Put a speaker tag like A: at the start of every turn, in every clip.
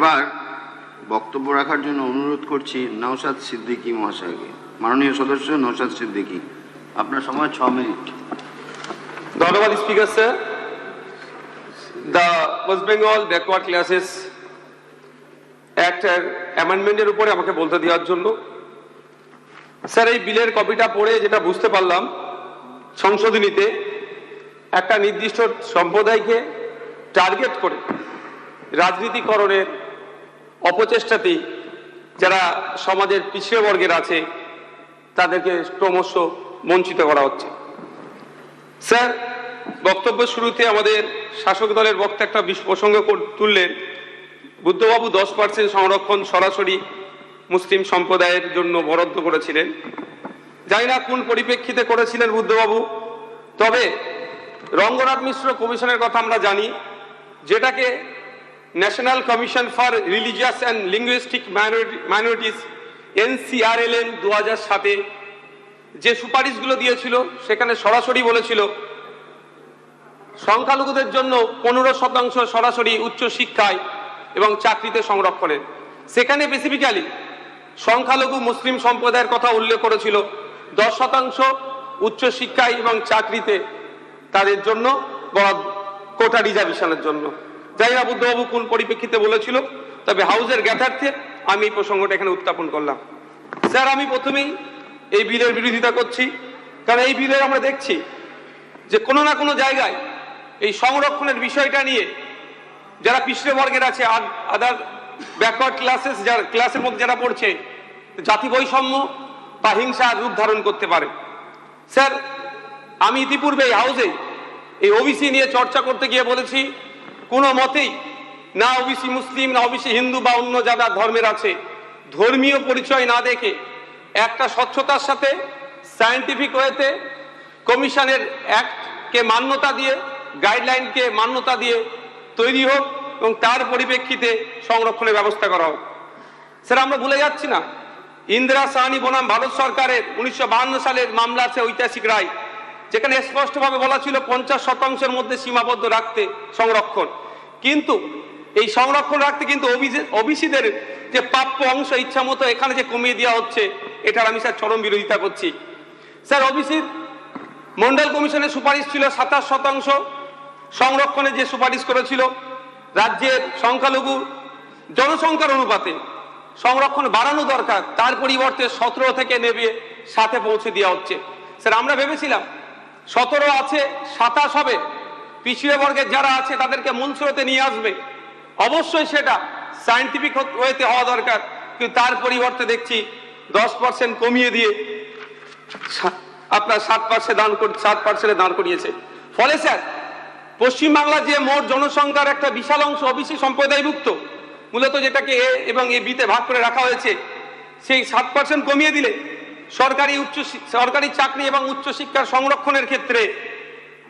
A: এবার বক্তব্য রাখার জন্য অনুরোধ করছি নওশাদ সিদ্দিকী মহাশয়কে। মাননীয় সদস্য নওশাদ সিদ্দিকী, আপনার সময় 6 মিনিট।
B: ধন্যবাদ speaker sir. The West Bengal backward classes অ্যাক্টের অ্যামেন্ডমেন্টের উপরে আমাকে বলতে দেওয়ার জন্য। স্যার, এই বিলের কপিটা পড়ে যেটা বুঝতে পারলাম, সংশোধনীতে একটা নির্দিষ্ট সম্প্রদায়কে টার্গেট করে রাজনীতিকরণের অপচেষ্টাতেই যারা সমাজের পিছিয়ে বর্গের আছে তাদেরকে ক্রমশ বঞ্চিত করা হচ্ছে। স্যার, বক্তব্য শুরুতে আমাদের শাসক দলের বক্তা একটা প্রসঙ্গ তুললেন, বুদ্ধবাবু 10% সংরক্ষণ সরাসরি মুসলিম সম্প্রদায়ের জন্য বরাদ্দ করেছিলেন। জানি না কোন পরিপ্রেক্ষিতে করেছিলেন বুদ্ধবাবু, তবে রঙ্গনাথ মিশ্র কমিশনের কথা আমরা জানি, যেটাকে national commission for religious and linguistic minorities NCRLM 2007-এ যে সুপারিশগুলো দিয়েছিল সেখানে সরাসরি বলেছিল সংখ্যালঘুদের জন্য 15% সরাসরি উচ্চ শিক্ষায় এবং চাকরিতে সংরক্ষণের। সেখানে স্পেসিফিক্যালি সংখ্যালঘু মুসলিম সম্প্রদায়ের কথা উল্লেখ করেছিল 10% উচ্চ শিক্ষায় এবং চাকরিতে তাদের জন্য কোটা রিজার্ভেশনের জন্য। জানি না বুদ্ধবাবু কোন পরিপ্রেক্ষিতে বলেছিল, তবে হাউসের জ্ঞাতার্থে আমি এই প্রসঙ্গটা এখানে উত্থাপন করলাম। স্যার, আমি প্রথমেই এই বিলের বিরোধিতা করছি, কারণ এই বিলে আমরা দেখছি যে কোনো না কোনো জায়গায় এই সংরক্ষণের বিষয়টা নিয়ে যারা পিছড়ে বর্গের আছে, আদার ব্যাকওয়ার্ড ক্লাসেস ক্লাসের মধ্যে যারা পড়ছে, জাতি বৈষম্য বা হিংসা রূপ ধারণ করতে পারে। স্যার, আমি ইতিপূর্বে এই হাউসে এই ওবিসি নিয়ে চর্চা করতে গিয়ে বলেছি, কোনো মতেই না ওবিসি মুসলিম না ওবিসি হিন্দু বা অন্য যারা ধর্মের আছে ধর্মীয় পরিচয় না দেখে একটা স্বচ্ছতার সাথে সায়েন্টিফিক ওয়েতে কমিশনের অ্যাক্টকে মান্যতা দিয়ে, গাইডলাইনকে মান্যতা দিয়ে তৈরি হোক এবং তার পরিপ্রেক্ষিতে সংরক্ষণের ব্যবস্থা করা হোক। স্যার, আমরা ভুলে যাচ্ছি না, ইন্দিরা সাহানি বনাম ভারত সরকারের 1952 সালের মামলা আছে, ঐতিহাসিক রায়, যেখানে স্পষ্টভাবে বলা ছিল 50% মধ্যে সীমাবদ্ধ রাখতে সংরক্ষণ। কিন্তু এই সংরক্ষণ রাখতে কিন্তু ওবিসিদের যে প্রাপ্য অংশ ইচ্ছা মতো এখানে যে কমিয়ে দেওয়া হচ্ছে, এটার আমি স্যার চরম বিরোধিতা করছি। স্যার, ওবিসির মন্ডল কমিশনের সুপারিশ ছিল 27% সংরক্ষণে, যে সুপারিশ করেছিল রাজ্যের সংখ্যালঘু জনসংখ্যার অনুপাতে সংরক্ষণ বাড়ানো দরকার, তার পরিবর্তে 17 থেকে নেবে 7-এ পৌঁছে দেওয়া হচ্ছে। স্যার, আমরা ভেবেছিলাম 17 আছে, 27 হবে, পিছিয়ে বর্গের যারা আছে তাদেরকে মূল স্রোতে নিয়ে আসবে। অবশ্যই সেটা সায়েন্টিফিক ওয়েতে হওয়া দরকার, কিন্তু তার পরিবর্তে দেখছি 10% কমিয়ে দিয়ে আপনার 7% দাঁড় করিয়েছে। ফলে স্যার, পশ্চিমবাংলা যে মোট জনসংখ্যার একটা বিশাল অংশ ওবিসি সম্প্রদায়ভুক্ত, মূলত যেটাকে এ এবং এ বিতে ভাগ করে রাখা হয়েছে, সেই 7% কমিয়ে দিলে সরকারি চাকরি এবং উচ্চশিক্ষার সংরক্ষণের ক্ষেত্রে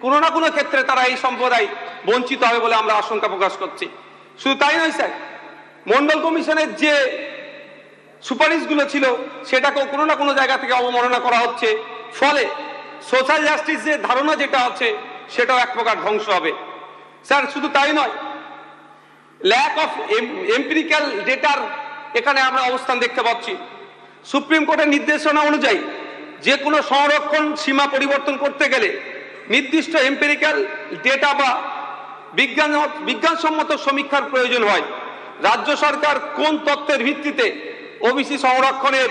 B: কোনো না কোনো ক্ষেত্রে তারা এই সম্প্রদায় বঞ্চিত হবে বলে আমরা আশঙ্কা প্রকাশ করছি। শুধু তাই নয় স্যার, মন্ডল কমিশনের যে সুপারিশগুলো ছিল সেটাকেও কোনো না কোনো জায়গা থেকে অবমাননা করা হচ্ছে। ফলে সোশ্যাল জাস্টিস যে ধারণা যেটা আছে সেটাও এক প্রকার ধ্বংস হবে। স্যার, শুধু তাই নয়, ল্যাক অফ এম্পিরিক্যাল ডেটার এখানে আমরা অবস্থান দেখতে পাচ্ছি। সুপ্রিম কোর্টের নির্দেশনা অনুযায়ী যে কোনো সংরক্ষণ সীমা পরিবর্তন করতে গেলে নির্দিষ্ট এম্পিরিক্যাল ডেটা বা বিজ্ঞানসম্মত সমীক্ষার প্রয়োজন হয়। রাজ্য সরকার কোন তথ্যের ভিত্তিতে ওবিসি সংরক্ষণের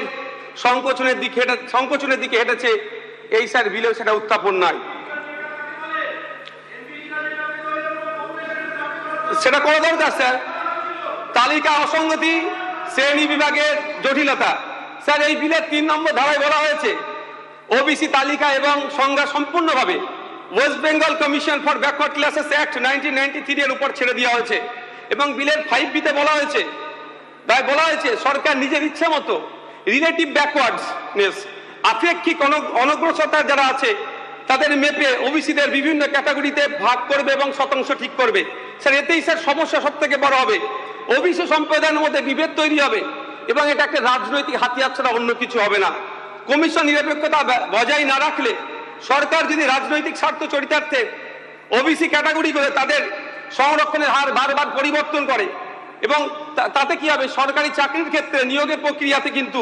B: সংকোচনের দিকে হেঁটেছে, এই স্যার বিলেও সেটা উত্থাপন নাই। সেটা করা দরকার স্যার। তালিকা অসঙ্গতি, শ্রেণী বিভাগের জটিলতা। স্যার, এই বিলের 3 নম্বর ধারায় বলা হয়েছে ওবিসি তালিকা এবং সংজ্ঞা সম্পূর্ণভাবে West Bengal commission for backward classes act 1993 এর উপর ছেড়ে দেওয়া হয়েছে। এবং বিলের 5B-তে বলা হয়েছে সরকার নিজের ইচ্ছা মতো রিলেটিভ ব্যাকওয়ার্ডনেস, আপেক্ষিক অনগ্রসরতা যারা আছে তাদের মেপে ওবিসিদের বিভিন্ন ক্যাটাগরিতে ভাগ করবে এবং শতাংশ ঠিক করবে। স্যার, এতেই স্যার সমস্যা সব থেকে বড় হবে। ওবিসি সম্প্রদায়ের মধ্যে বিভেদ তৈরি হবে এবং এটা একটা রাজনৈতিক হাতিয়ার ছাড়া অন্য কিছু হবে না। কমিশন নিরপেক্ষতা বজায় না রাখলে, সরকার যদি রাজনৈতিক স্বার্থ চরিতার্থে ওবিসি ক্যাটাগরি করে তাদের সংরক্ষণের হার বারবার পরিবর্তন করে এবং তাতে কি হবে, সরকারি চাকরির ক্ষেত্রে নিয়োগের প্রক্রিয়াতে কিন্তু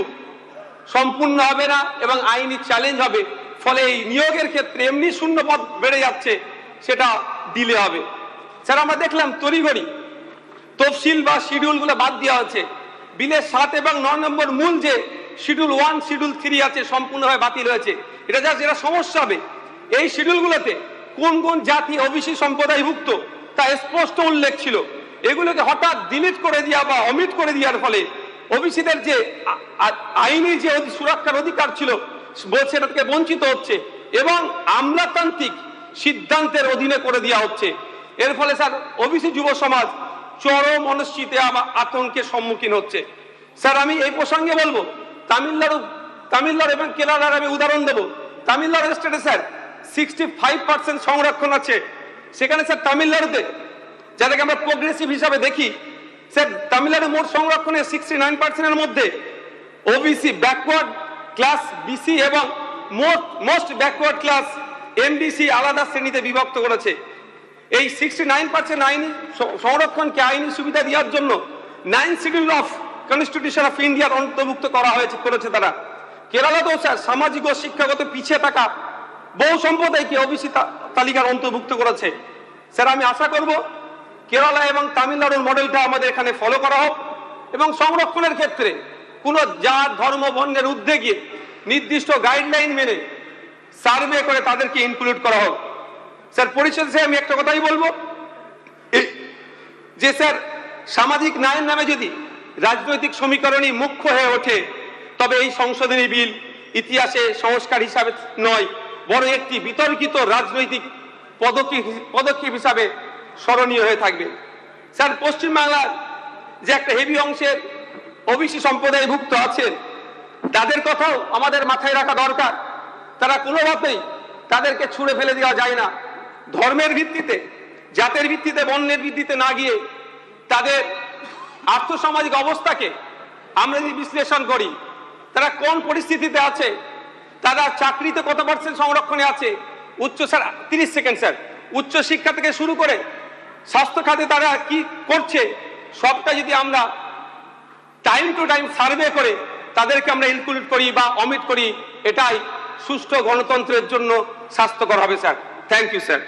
B: সম্পূর্ণ হবে না এবং আইনি চ্যালেঞ্জ হবে। ফলে এই নিয়োগের ক্ষেত্রে এমনি শূন্য পদ বেড়ে যাচ্ছে, সেটা ডিলে হবে। স্যার আমরা দেখলাম তড়িঘড়ি তফসিল বা শিডিউলগুলো বাদ দেওয়া হচ্ছে। বিলের 7 এবং 9 নম্বর মূল যে শিডিউল 1 শিডিউল 3 আছে সম্পূর্ণভাবে বাতিল হয়েছে। যেটা সমস্যা হবে, এই শিডিউলগুলোতে কোন কোন জাতি ওবিসি সম্প্রদায়ভুক্ত তা স্পষ্ট উল্লেখ ছিল। এগুলোকে হঠাৎ ডিলিট করে দেওয়া বা অমিট করে দেওয়ার ফলে ওবিসিদের যে আইনি যে সুরক্ষার অধিকার ছিল বলছে সেটাকে বঞ্চিত হচ্ছে এবং আমলাতান্ত্রিক সিদ্ধান্তের অধীনে করে দেওয়া হচ্ছে। এর ফলে স্যার ওবিসি যুব সমাজ চরম অনিশ্চিতে আতঙ্কের সম্মুখীন হচ্ছে। স্যার আমি এই প্রসঙ্গে বলবো, তামিলনাড়ু এবং কেরালার আমি উদাহরণ দেবো। তামিলনাড়ু স্টেটে স্যার 65% সংরক্ষণ আছে। সেখানে স্যার তামিলনাড়ুতে, যাদেরকে আমরা প্রোগ্রেসিভ হিসাবে দেখি, স্যার তামিলনাড়ু মোট সংরক্ষণের 69% মধ্যে ওবিসি ব্যাকওয়ার্ড ক্লাস বিসি এবং মোস্ট ব্যাকওয়ার্ড ক্লাস এমবিসি আলাদা শ্রেণীতে বিভক্ত করেছে। এই 69% আইনি সংরক্ষণকে আইনি সুবিধা দেওয়ার জন্য 9 শিডিউল অফ কনস্টিটিউশন অফ ইন্ডিয়ার অন্তর্ভুক্ত করেছে তারা। কেরালাতেও স্যার সামাজিক ও শিক্ষাগত পিছিয়ে থাকা বহু সম্প্রদায়কে ওবিসি তালিকার অন্তর্ভুক্ত করেছে। স্যার আমি আশা করব কেরালা এবং তামিলনাড়ুর মডেলটা আমাদের এখানে ফলো করা হোক এবং সংরক্ষণের ক্ষেত্রে কোনো জাত ধর্ম বর্ণের ঊর্ধ্বে গিয়ে নির্দিষ্ট গাইডলাইন মেনে সার্ভে করে তাদেরকে ইনক্লুড করা হোক। স্যার পরিশেষে আমি একটা কথাই বলবো যে স্যার সামাজিক ন্যায়ের নামে যদি রাজনৈতিক সমীকরণই মুখ্য হয়ে ওঠে, তবে এই সংশোধনী বিল ইতিহাসে সংস্কার হিসাবে নয়, বরং একটি বিতর্কিত রাজনৈতিক পদক্ষেপ হিসাবে স্মরণীয় হয়ে থাকবে। স্যার পশ্চিমবাংলার যে একটা হেভি অংশের ওবিসি সম্প্রদায়ভুক্ত আছেন, তাদের কথাও আমাদের মাথায় রাখা দরকার। তারা কোনোভাবেই তাদেরকে ছুঁড়ে ফেলে দেওয়া যায় না। ধর্মের ভিত্তিতে, জাতের ভিত্তিতে, বর্ণের ভিত্তিতে না গিয়ে তাদের আর্থসামাজিক অবস্থাকে আমরা যদি বিশ্লেষণ করি, তারা কোন পরিস্থিতিতে আছে, তারা চাকরিতে কত % সংরক্ষণে আছে, স্যার 30 সেকেন্ড স্যার, উচ্চ শিক্ষা থেকে শুরু করে স্বাস্থ্য খাতে তারা কি করছে, সবটা যদি আমরা টাইম টু টাইম সার্ভে করে তাদেরকে আমরা ইনক্লুড করি বা অমিট করি, এটাই সুষ্ঠু গণতন্ত্রের জন্য স্বাস্থ্যকর হবে স্যার। Thank you sir.